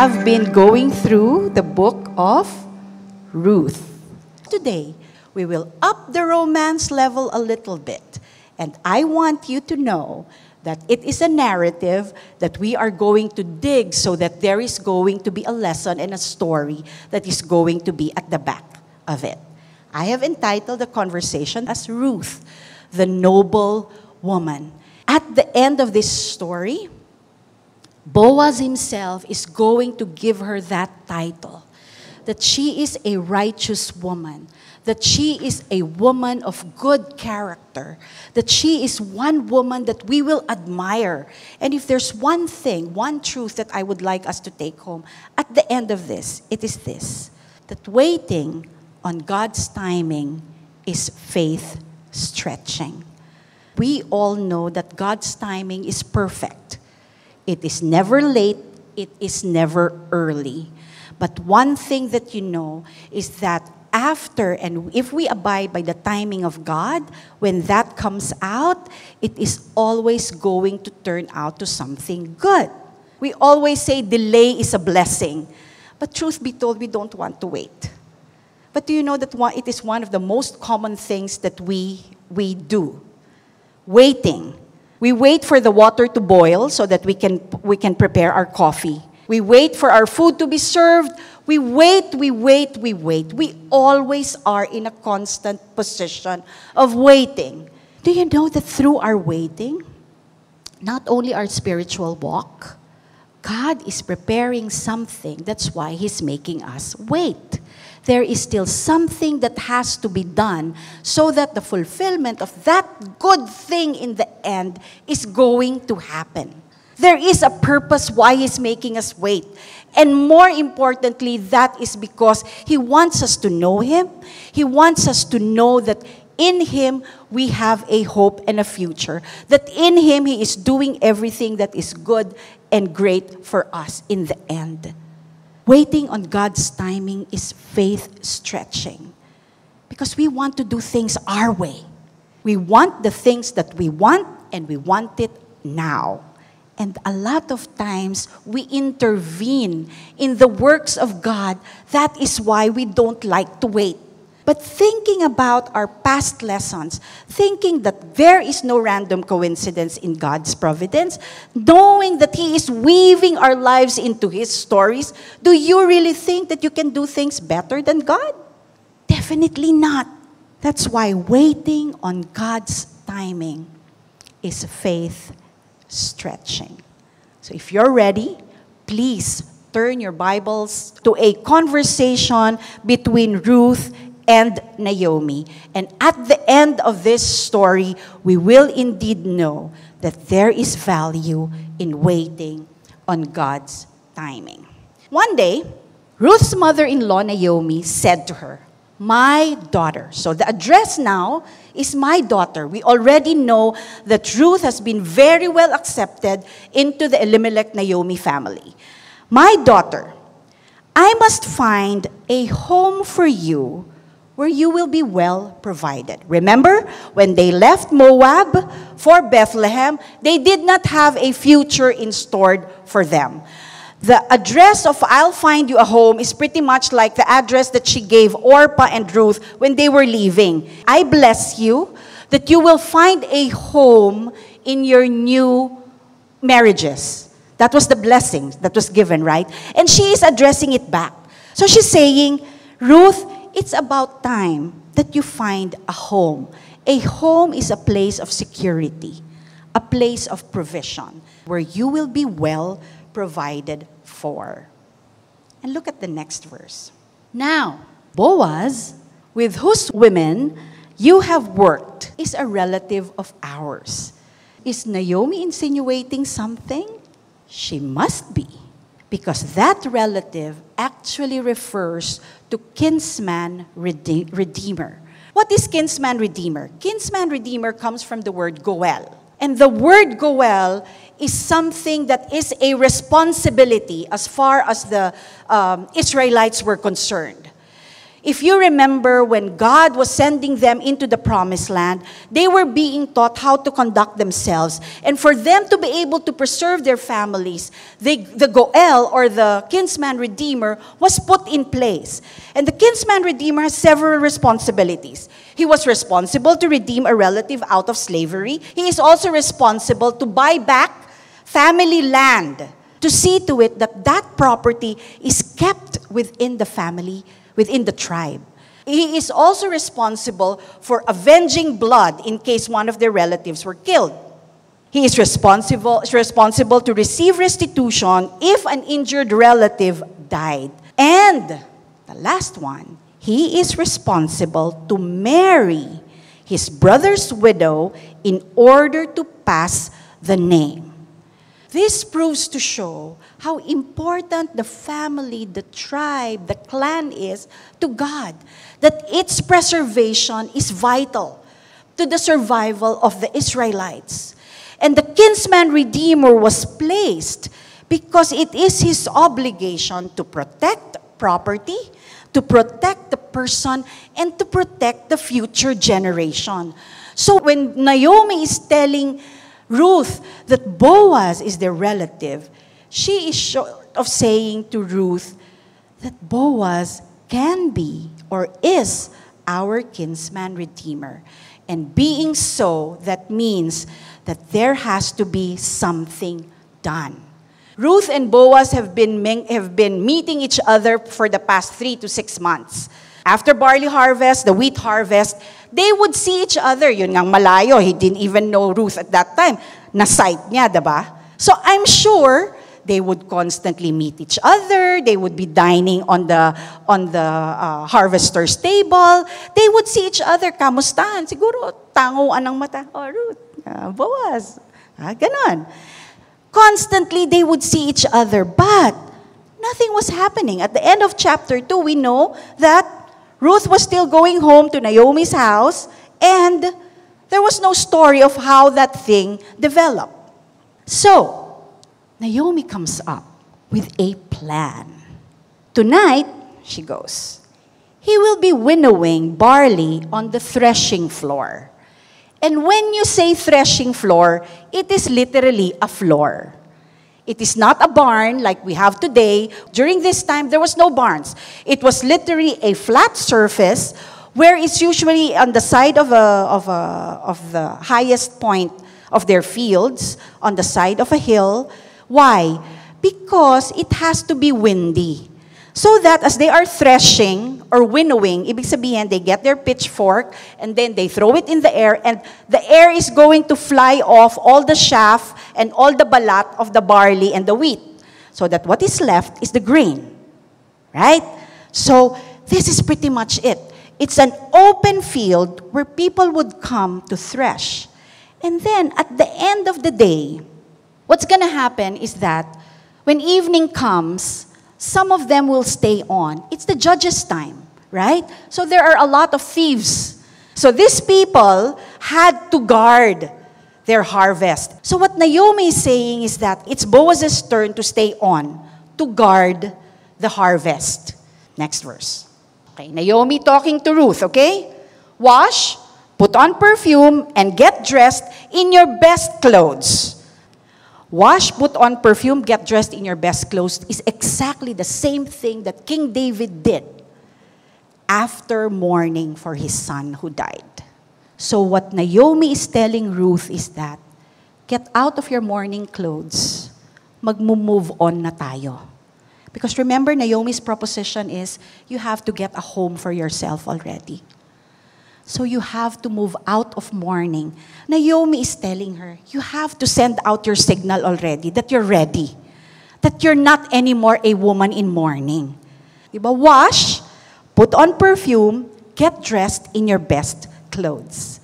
have been going through the book of Ruth. Today, we will up the romance level a little bit. And I want you to know that it is a narrative that we are going to dig so that there is going to be a lesson and a story that is going to be at the back of it. I have entitled the conversation as Ruth, the noble woman. At the end of this story, Boaz himself is going to give her that title, that she is a righteous woman, that she is a woman of good character, that she is one woman that we will admire. And if there's one thing, one truth that I would like us to take home at the end of this, it is this, that waiting on God's timing is faith stretching. We all know that God's timing is perfect. It is never late, it is never early. But one thing that you know is that after, and if we abide by the timing of God, when that comes out, it is always going to turn out to something good. We always say delay is a blessing. But truth be told, we don't want to wait. But do you know that it is one of the most common things that we do? Waiting. We wait for the water to boil so that we can prepare our coffee. We wait for our food to be served. We wait. We always are in a constant position of waiting. Do you know that through our waiting, not only our spiritual walk, God is preparing something. That's why He's making us wait. There is still something that has to be done so that the fulfillment of that good thing in the end is going to happen. There is a purpose why He's making us wait. And more importantly, that is because He wants us to know Him. He wants us to know that in Him we have a hope and a future. That in Him He is doing everything that is good and great for us in the end. Waiting on God's timing is faith stretching. Because we want to do things our way. We want the things that we want, and we want it now. And a lot of times, we intervene in the works of God. That is why we don't like to wait. But thinking about our past lessons, thinking that there is no random coincidence in God's providence, knowing that He is weaving our lives into His stories, do you really think that you can do things better than God? Definitely not. That's why waiting on God's timing is faith stretching. So if you're ready, please turn your Bibles to a conversation between Ruth and Naomi. And at the end of this story, we will indeed know that there is value in waiting on God's timing. One day, Ruth's mother-in-law, Naomi, said to her, "My daughter." So the address now is my daughter. We already know that Ruth has been very well accepted into the Elimelech-Naomi family. "My daughter, I must find a home for you where you will be well provided." Remember, when they left Moab for Bethlehem, they did not have a future in store for them. The address of "I'll find you a home" is pretty much like the address that she gave Orpah and Ruth when they were leaving. "I bless you that you will find a home in your new marriages." That was the blessing that was given, right? And she is addressing it back. So she's saying, "Ruth, it's about time that you find a home." A home is a place of security, a place of provision, where you will be well provided for. And look at the next verse. "Now, Boaz, with whose women you have worked, is a relative of ours." Is Naomi insinuating something? She must be. Because that relative actually refers to kinsman redeemer. What is kinsman redeemer? Kinsman redeemer comes from the word goel. And the word goel is something that is a responsibility as far as the Israelites were concerned. If you remember, when God was sending them into the promised land, they were being taught how to conduct themselves. And for them to be able to preserve their families, the Goel, or the kinsman redeemer, was put in place. And the kinsman redeemer has several responsibilities. He was responsible to redeem a relative out of slavery. He is also responsible to buy back family land, to see to it that that property is kept within the family, within the tribe. He is also responsible for avenging blood in case one of their relatives were killed. He is responsible to receive restitution if an injured relative died. And the last one, he is responsible to marry his brother's widow in order to pass the name. This proves to show how important the family, the tribe, the clan is to God. That its preservation is vital to the survival of the Israelites. And the kinsman redeemer was placed because it is his obligation to protect property, to protect the person, and to protect the future generation. So when Naomi is telling Ruth that Boaz is their relative, she is short of saying to Ruth that Boaz can be or is our kinsman redeemer. And being so, that means that there has to be something done. Ruth and Boaz have been meeting each other for the past 3 to 6 months. After barley harvest, the wheat harvest, they would see each other. Yun ngang malayo. He didn't even know Ruth at that time. Na-sight niya, diba? So I'm sure they would constantly meet each other. They would be dining on the harvester's table. They would see each other. Kamustahan? Siguro, tanguan ng mata. Oh, Ruth, Boaz. Ganon. Constantly, they would see each other. But nothing was happening. At the end of chapter 2, we know that Ruth was still going home to Naomi's house, and there was no story of how that thing developed. So, Naomi comes up with a plan. Tonight, she goes, he will be winnowing barley on the threshing floor. And when you say threshing floor, it is literally a floor. It is not a barn like we have today. During this time, there was no barns. It was literally a flat surface where it's usually on the side of the highest point of their fields, on the side of a hill. Why? Because it has to be windy. So that as they are threshing or winnowing, ibig sabihin, they get their pitchfork and then they throw it in the air, and the air is going to fly off all the chaff and all the balat of the barley and the wheat. So that what is left is the grain. Right? So this is pretty much it. It's an open field where people would come to thresh. And then at the end of the day, what's going to happen is that when evening comes, some of them will stay on. It's the judges' time, right? So there are a lot of thieves. So these people had to guard their harvest. So what Naomi is saying is that it's Boaz's turn to stay on, to guard the harvest. Next verse. Okay, Naomi talking to Ruth, okay? Wash, put on perfume, and get dressed in your best clothes. Wash, put on perfume, get dressed in your best clothes is exactly the same thing that King David did after mourning for his son who died. So what Naomi is telling Ruth is that, get out of your mourning clothes. Magmo-move on na tayo. Because remember, Naomi's proposition is, you have to get a home for yourself already. So you have to move out of mourning. Naomi is telling her, you have to send out your signal already that you're ready. That you're not anymore a woman in mourning. Diba? Wash, put on perfume, get dressed in your best clothes.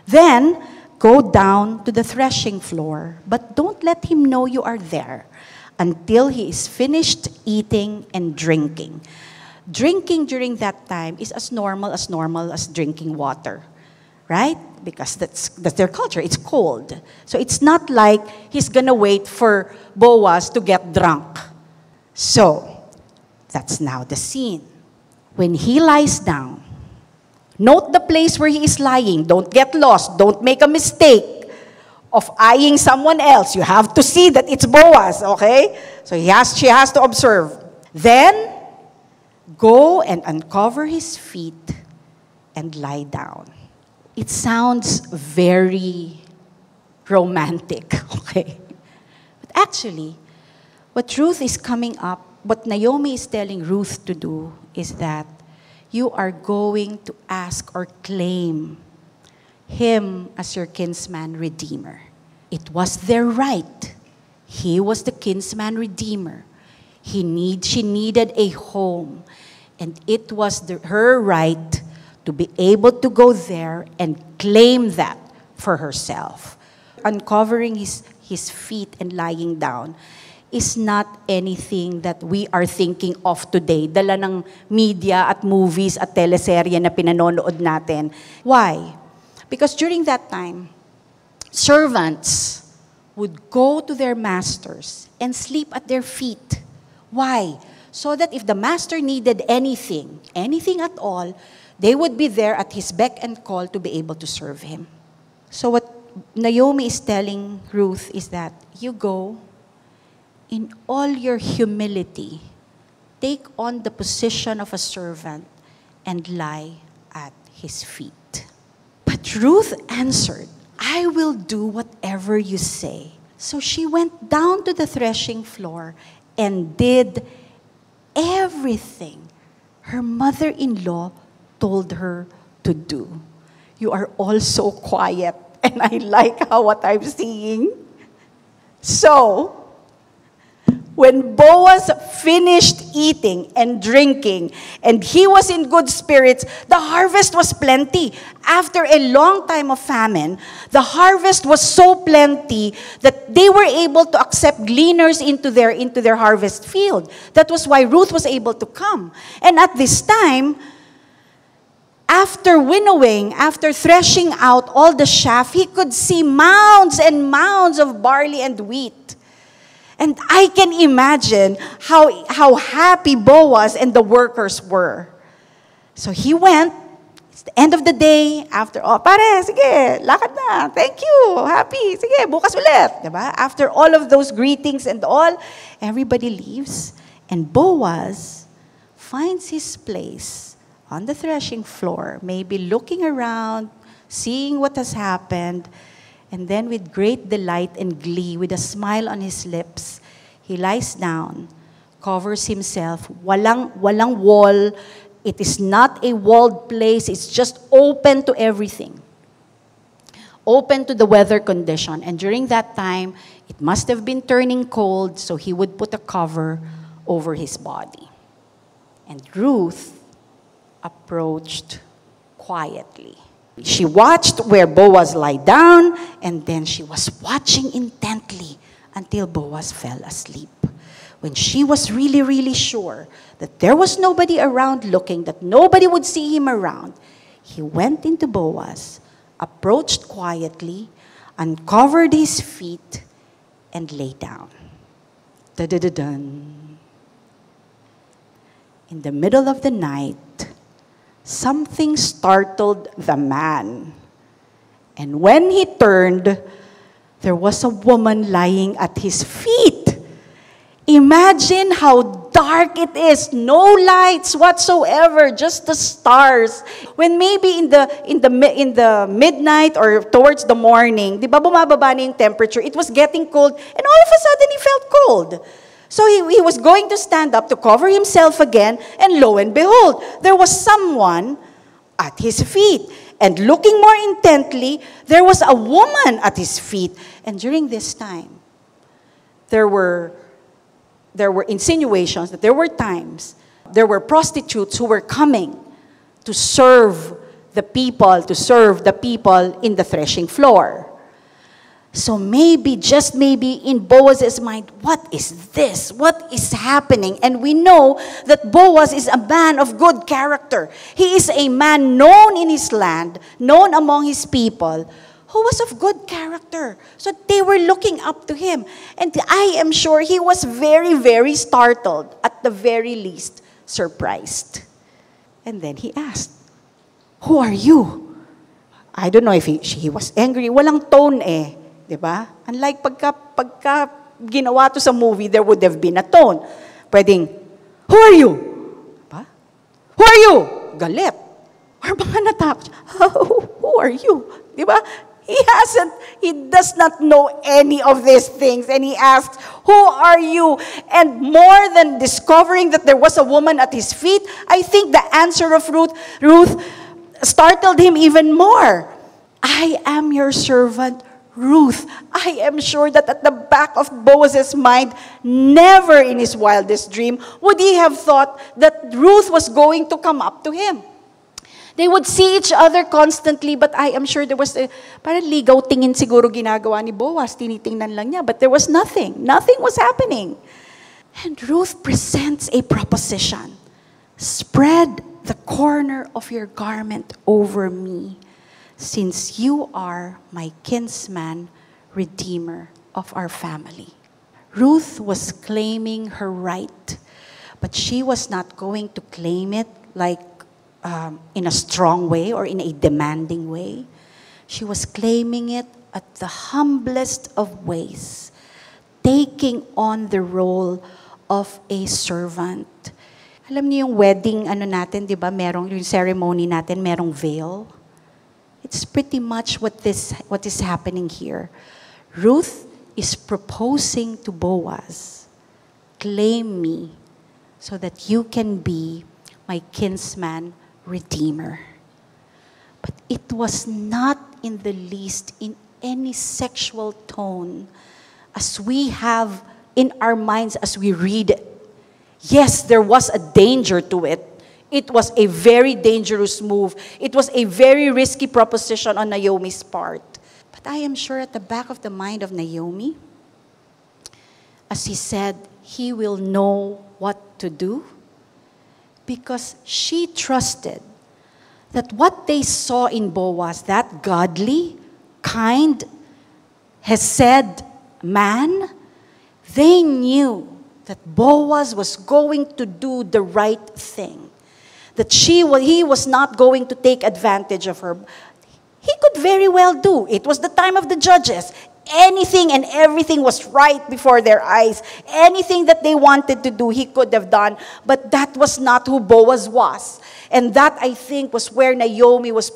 Then, go down to the threshing floor, but don't let him know you are there until he is finished eating and drinking. Drinking during that time is as normal as drinking water, right? Because that's their culture. It's cold. So it's not like he's gonna wait for Boaz to get drunk. So that's now the scene. When he lies down, note the place where he is lying. Don't get lost. Don't make a mistake of eyeing someone else. You have to see that it's Boaz, okay? So she has to observe. Then, go and uncover his feet and lie down. It sounds very romantic, okay? But actually, what Ruth is coming up, what Naomi is telling Ruth to do is that you are going to ask or claim him as your kinsman redeemer. It was their right. He was the kinsman redeemer. She needed a home. And it was her right to be able to go there and claim that for herself. Uncovering his feet and lying down is not anything that we are thinking of today. Dala ng media at movies at teleserye na pinanonood natin. Why? Because during that time, servants would go to their masters and sleep at their feet. Why? So that if the master needed anything at all, they would be there at his beck and call to be able to serve him. So what Naomi is telling Ruth is that you go in all your humility, take on the position of a servant and lie at his feet. But Ruth answered, I will do whatever you say. So she went down to the threshing floor and did everything her mother-in-law told her to do. You are all so quiet, and I like what I'm seeing. So, when Boaz finished eating and drinking, and he was in good spirits, the harvest was plenty. After a long time of famine, the harvest was so plenty that they were able to accept gleaners into their harvest field. That was why Ruth was able to come. And at this time, after winnowing, after threshing out all the chaff, he could see mounds and mounds of barley and wheat. And I can imagine how happy Boaz and the workers were. So he went. It's the end of the day. After, pare, sige, lakad na. Thank you. Happy. Sige, bukas ulit. Diba? After all of those greetings and all, everybody leaves. And Boaz finds his place on the threshing floor, maybe looking around, seeing what has happened, and then with great delight and glee, with a smile on his lips, he lies down, covers himself. Walang wall. It is not a walled place. It's just open to everything. Open to the weather condition. And during that time, it must have been turning cold, so he would put a cover over his body. And Ruth approached quietly. She watched where Boaz lay down, and then she was watching intently until Boaz fell asleep. When she was really, really sure that there was nobody around looking, that nobody would see him around, he went into Boaz, approached quietly, uncovered his feet, and lay down. Da-da-da-dun. In the middle of the night, something startled the man. And when he turned, there was a woman lying at his feet. Imagine how dark it is. No lights whatsoever, just the stars. When maybe in the midnight or towards the morning, di ba bumababa na yung temperature, it was getting cold, and all of a sudden he felt cold. So he was going to stand up to cover himself again, and lo and behold, there was someone at his feet. And looking more intently, there was a woman at his feet. And during this time, there were insinuations that there were times, there were prostitutes who were coming to serve the people in the threshing floor. So maybe, just maybe, in Boaz's mind, what is this? What is happening? And we know that Boaz is a man of good character. He is a man known in his land, known among his people, who was of good character. So they were looking up to him. And I am sure he was very, very startled, at the very least, surprised. And then he asked, "Who are you?" I don't know if he was angry. Walang tone eh. Diba? Unlike pagka ginawa to sa movie, there would have been a tone. Pwedeng, "Who are you?" Diba? "Who are you?" Galit. Or baka natakot siya, "Who are you?" Diba? He does not know any of these things. And he asked, "Who are you?" And more than discovering that there was a woman at his feet, I think the answer of Ruth startled him even more. "I am your servant, Ruth." I am sure that at the back of Boaz's mind, never in his wildest dream would he have thought that Ruth was going to come up to him. They would see each other constantly, but I am sure there was parang ligaw tingin siguro ginagawa ni Boaz, tinitingnan lang niya, but there was nothing. Nothing was happening. And Ruth presents a proposition. "Spread the corner of your garment over me, since you are my kinsman, redeemer of our family." Ruth was claiming her right, but she was not going to claim it like in a strong way or in a demanding way. She was claiming it at the humblest of ways, taking on the role of a servant. Alam niyo yung wedding natin, di ba? Merong yung ceremony natin, merong veil. It's pretty much what is happening here. Ruth is proposing to Boaz, "Claim me so that you can be my kinsman redeemer." But it was not in the least in any sexual tone as we have in our minds as we read it. Yes, there was a danger to it. It was a very dangerous move. It was a very risky proposition on Naomi's part. But I am sure at the back of the mind of Naomi, as he said, he will know what to do, because she trusted that what they saw in Boaz, that godly, kind, hesed man, they knew that Boaz was going to do the right thing. That he was not going to take advantage of her. He could very well do. It was the time of the judges. Anything and everything was right before their eyes. Anything that they wanted to do, he could have done. But that was not who Boaz was. And that, I think, was where Naomi was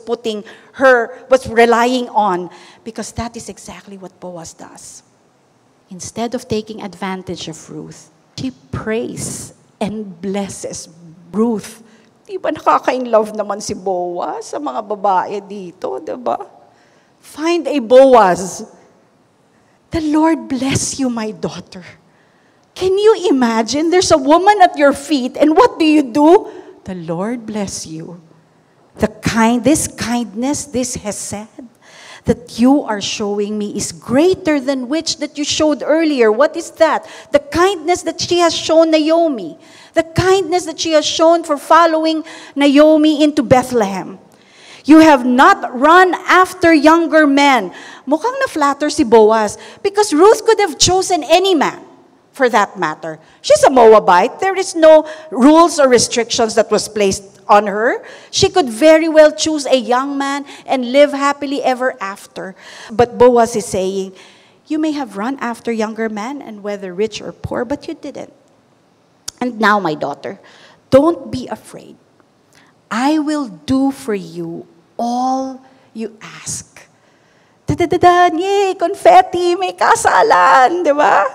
relying on. Because that is exactly what Boaz does. Instead of taking advantage of Ruth, she prays and blesses Ruth. Di ba nakaka-inlove naman si Boaz sa mga babae dito, di ba? Find a Boaz. "The Lord bless you, my daughter." Can you imagine? There's a woman at your feet, and what do? "The Lord bless you." This kindness, this hesed that you are showing me is greater than which that you showed earlier. What is that? The kindness that she has shown Naomi. The kindness that she has shown for following Naomi into Bethlehem. "You have not run after younger men." Mukhang na-flatter si Boaz because Ruth could have chosen any man for that matter. She's a Moabite. There is no rules or restrictions that was placed on her. She could very well choose a young man and live happily ever after. But Boaz is saying, "You may have run after younger men, and whether rich or poor, but you didn't. And now, my daughter, don't be afraid. I will do for you all you ask." Da-da-da-da, yay, confetti, may kasalan, di ba?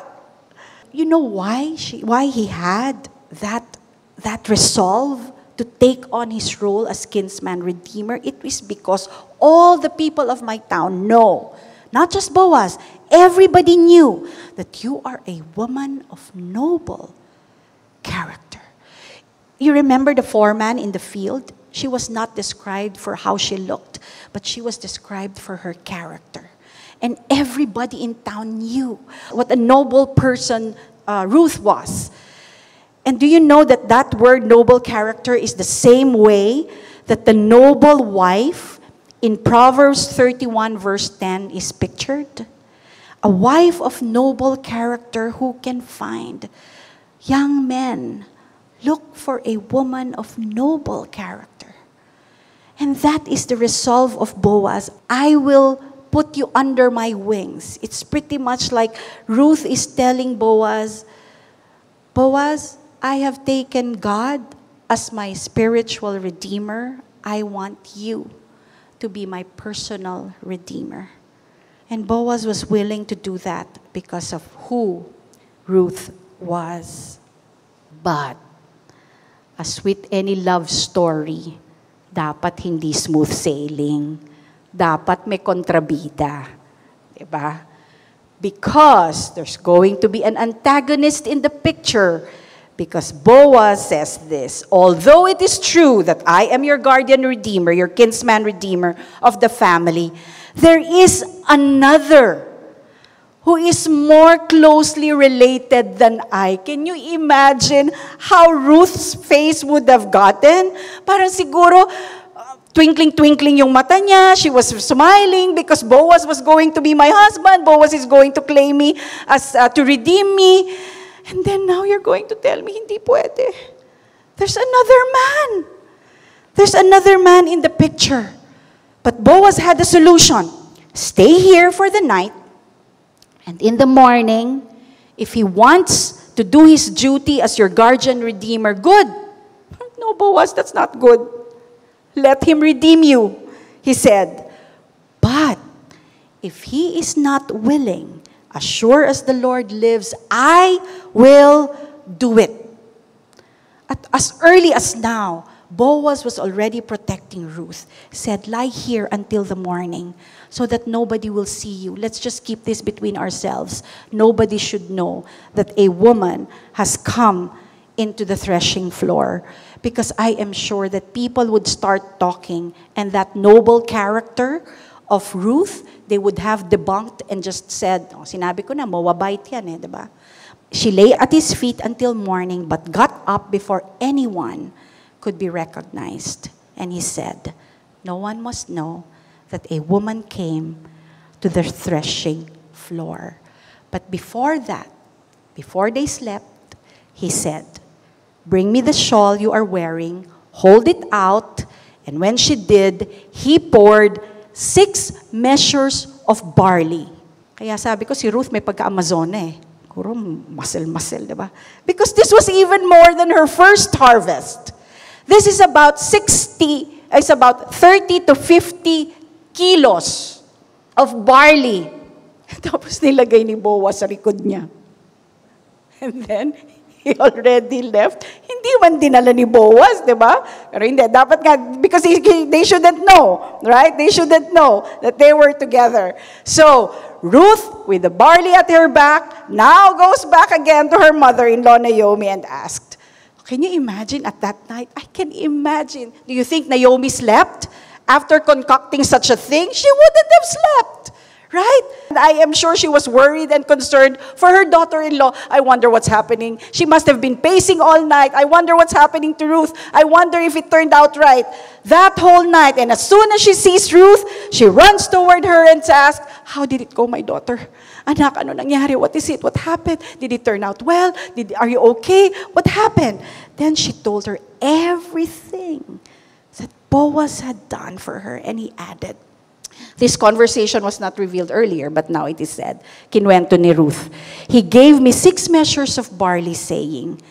You know why he had that resolve to take on his role as kinsman redeemer? It was because all the people of my town know, not just Boaz, everybody knew that you are a woman of noble character. You remember the foreman in the field? She was not described for how she looked, but she was described for her character. And everybody in town knew what a noble person Ruth was. And do you know that that word noble character is the same way that the noble wife in Proverbs 31 verse 10 is pictured? A wife of noble character who can find young men Look for a woman of noble character. And that is the resolve of Boaz. I will put you under my wings. It's pretty much like Ruth is telling Boaz, Boaz, I have taken God as my spiritual redeemer. I want you to be my personal redeemer. And Boaz was willing to do that because of who Ruth was. But, as with any love story, dapat hindi smooth sailing. Dapat may kontrabida. Diba? Because there's going to be an antagonist in the picture. Because Boaz says this, although it is true that I am your guardian redeemer, your kinsman redeemer of the family, there is another who is more closely related than I. Can you imagine how Ruth's face would have gotten? Parang siguro, twinkling-twinkling yung mata niya. She was smiling because Boaz was going to be my husband. Boaz is going to claim me as to redeem me. And then now you're going to tell me, hindi pwede. There's another man. There's another man in the picture. But Boaz had a solution. Stay here for the night. And in the morning, if he wants to do his duty as your guardian redeemer, good. No, Boaz, that's not good. Let him redeem you, he said. But if he is not willing, as sure as the Lord lives, I will do it. At as early as now, Boaz was already protecting Ruth. Said, lie here until the morning so that nobody will see you. Let's just keep this between ourselves. Nobody should know that a woman has come into the threshing floor. Because I am sure that people would start talking and that noble character of Ruth, they would have debunked and just said, oh, sinabi ko na, mawabait yan diba? She lay at his feet until morning, but got up before anyone could be recognized. And he said, no one must know that a woman came to the threshing floor. But before that, before they slept, he said, bring me the shawl you are wearing, hold it out. And when she did, he poured 6 measures of barley. Kaya sabi ko, si Ruth may pagka-Amazona Puro muscle, diba? Because this was even more than her first harvest. This is about 30 to 50 kilos of barley. Tapos nilagay ni Boaz sa likod niya. And then, he already left. Hindi man dinala ni Boaz, di ba? Pero hindi, dapat nga, because they shouldn't know, right? They shouldn't know that they were together. So, Ruth, with the barley at her back, now goes back again to her mother-in-law, Naomi, and asked, can you imagine at that night? I can imagine. Do you think Naomi slept? After concocting such a thing, she wouldn't have slept. Right? And I am sure she was worried and concerned for her daughter-in-law. I wonder what's happening. She must have been pacing all night. I wonder what's happening to Ruth. I wonder if it turned out right. That whole night, and as soon as she sees Ruth, she runs toward her and asks, how did it go, my daughter? Anak, ano nangyari? What is it? What happened? Did it turn out well? Are you okay? What happened? Then she told her everything that Boaz had done for her, and he added, this conversation was not revealed earlier, but now it is said. Kinuwento ni Ruth. He gave me 6 measures of barley, saying,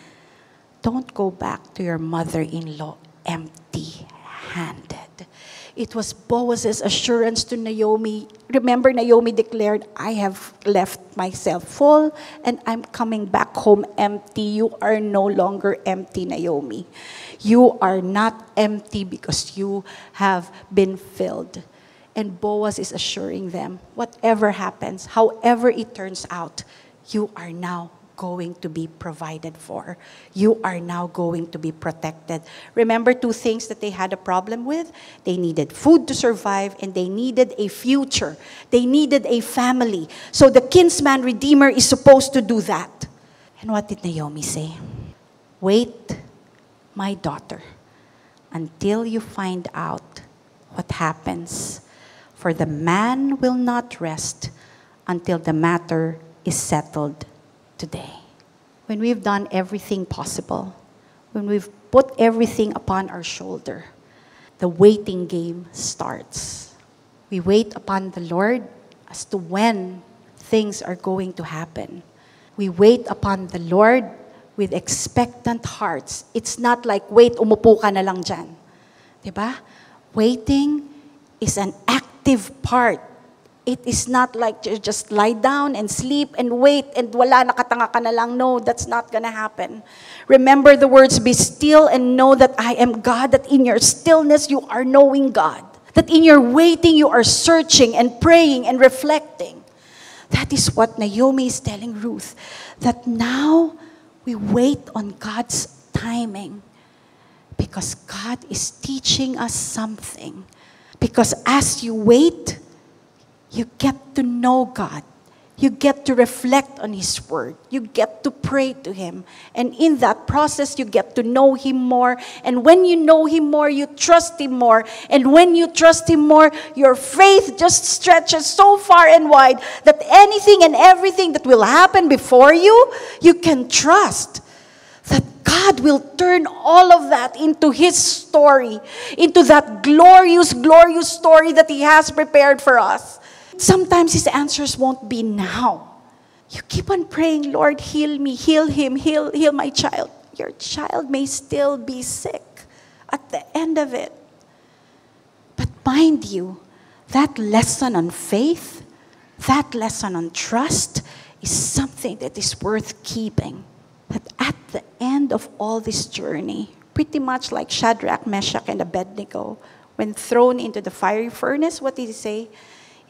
don't go back to your mother-in-law empty-handed. It was Boaz's assurance to Naomi. Remember, Naomi declared, I have left myself full, and I'm coming back home empty. You are no longer empty, Naomi. You are not empty because you have been filled. And Boaz is assuring them, whatever happens, however it turns out, you are now going to be provided for. You are now going to be protected. Remember 2 things that they had a problem with? They needed food to survive, and they needed a future. They needed a family. So the kinsman redeemer is supposed to do that. And what did Naomi say? Wait, my daughter, until you find out what happens. For the man will not rest until the matter is settled today. When we've done everything possible, when we've put everything upon our shoulder, the waiting game starts. We wait upon the Lord as to when things are going to happen. We wait upon the Lord with expectant hearts. It's not like, wait, umupo ka na lang dyan. Diba? Waiting is an active part. It is not like you just lie down and sleep and wait and wala, nakatanga ka na lang. No, that's not gonna happen. Remember the words, be still and know that I am God, that in your stillness you are knowing God. That in your waiting you are searching and praying and reflecting. That is what Naomi is telling Ruth. That now we wait on God's timing. Because God is teaching us something. Because as you wait, you get to know God. You get to reflect on His Word. You get to pray to Him. And in that process, you get to know Him more. And when you know Him more, you trust Him more. And when you trust Him more, your faith just stretches so far and wide that anything and everything that will happen before you, you can trust that God will turn all of that into His story, into that glorious, glorious story that He has prepared for us. Sometimes His answers won't be now. You keep on praying, Lord, heal me, heal him, heal my child. Your child may still be sick at the end of it. But mind you, that lesson on faith, that lesson on trust is something that is worth keeping. That at the end of all this journey, pretty much like Shadrach, Meshach, and Abednego, when thrown into the fiery furnace, what did he say?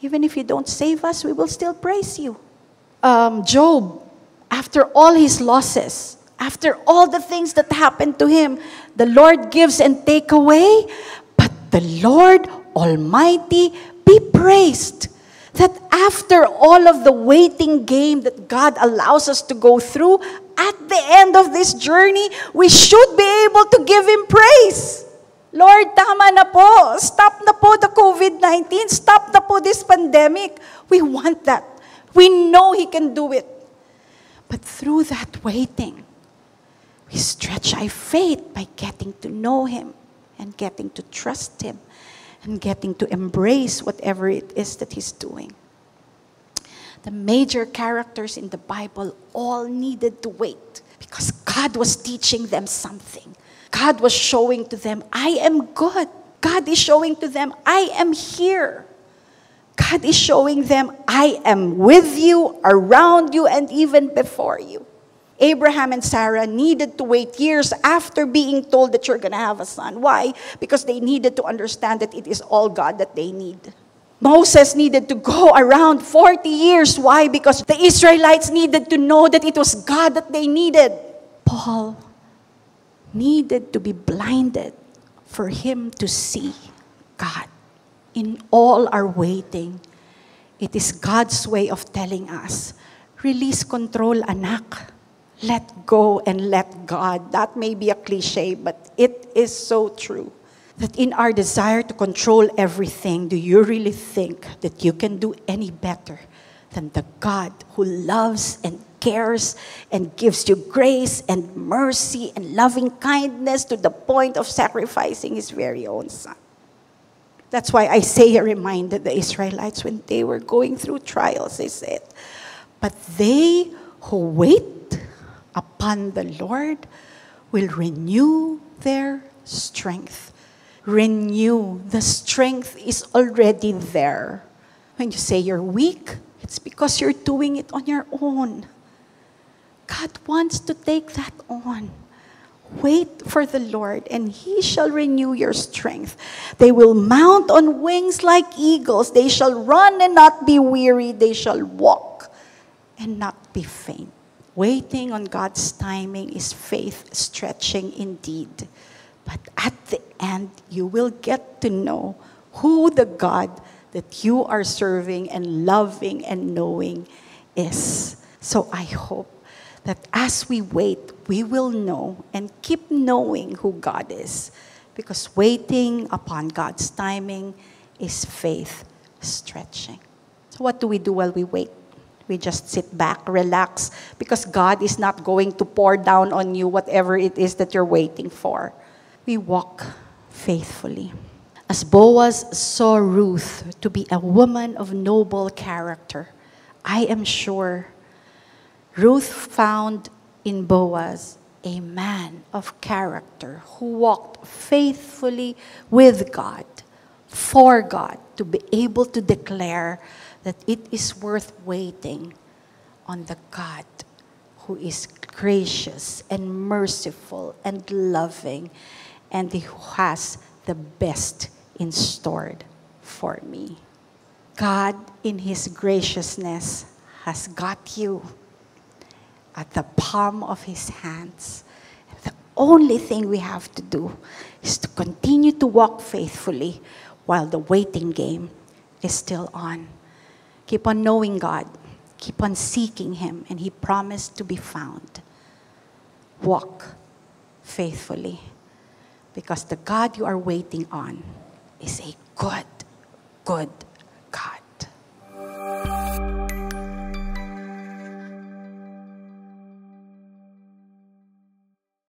Even if you don't save us, we will still praise you. Job, after all his losses, after all the things that happened to him, the Lord gives and take away, but the Lord Almighty be praised. That after all of the waiting game that God allows us to go through, at the end of this journey, we should be able to give Him praise. Lord, tama na po. Stop na po the COVID-19. Stop na po this pandemic. We want that. We know He can do it. But through that waiting, we stretch our faith by getting to know Him and getting to trust Him and getting to embrace whatever it is that He's doing. The major characters in the Bible all needed to wait because God was teaching them something. God was showing to them, I am good. God is showing to them, I am here. God is showing them, I am with you, around you, and even before you. Abraham and Sarah needed to wait years after being told that you're going to have a son. Why? Because they needed to understand that it is all God that they need. Moses needed to go around 40 years. Why? Because the Israelites needed to know that it was God that they needed. Paul needed to be blinded for him to see God. In all our waiting, it is God's way of telling us, release control, anak. Let go and let God. That may be a cliche, but it is so true. That in our desire to control everything, do you really think that you can do any better than the God who loves and cares and gives you grace and mercy and loving kindness to the point of sacrificing His very own Son? That's why Isaiah reminded the Israelites when they were going through trials, they said, but they who wait upon the Lord will renew their strength. Renew. The strength is already there. When you say you're weak, it's because you're doing it on your own. God wants to take that on. Wait for the Lord, and He shall renew your strength. They will mount on wings like eagles. They shall run and not be weary. They shall walk and not be faint. Waiting on God's timing is faith stretching indeed. But at the end, you will get to know who the God that you are serving and loving and knowing is. So I hope that as we wait, we will know and keep knowing who God is. Because waiting upon God's timing is faith stretching. So what do we do while we wait? We just sit back, relax, because God is not going to pour down on you whatever it is that you're waiting for. We walk faithfully. As Boaz saw Ruth to be a woman of noble character, I am sure Ruth found in Boaz a man of character who walked faithfully with God, for God, to be able to declare that it is worth waiting on the God who is gracious and merciful and loving, and who has the best in store for me. God, in His graciousness, has got you at the palm of His hands. The only thing we have to do is to continue to walk faithfully while the waiting game is still on. Keep on knowing God. Keep on seeking Him, and He promised to be found. Walk faithfully, because the God you are waiting on is a good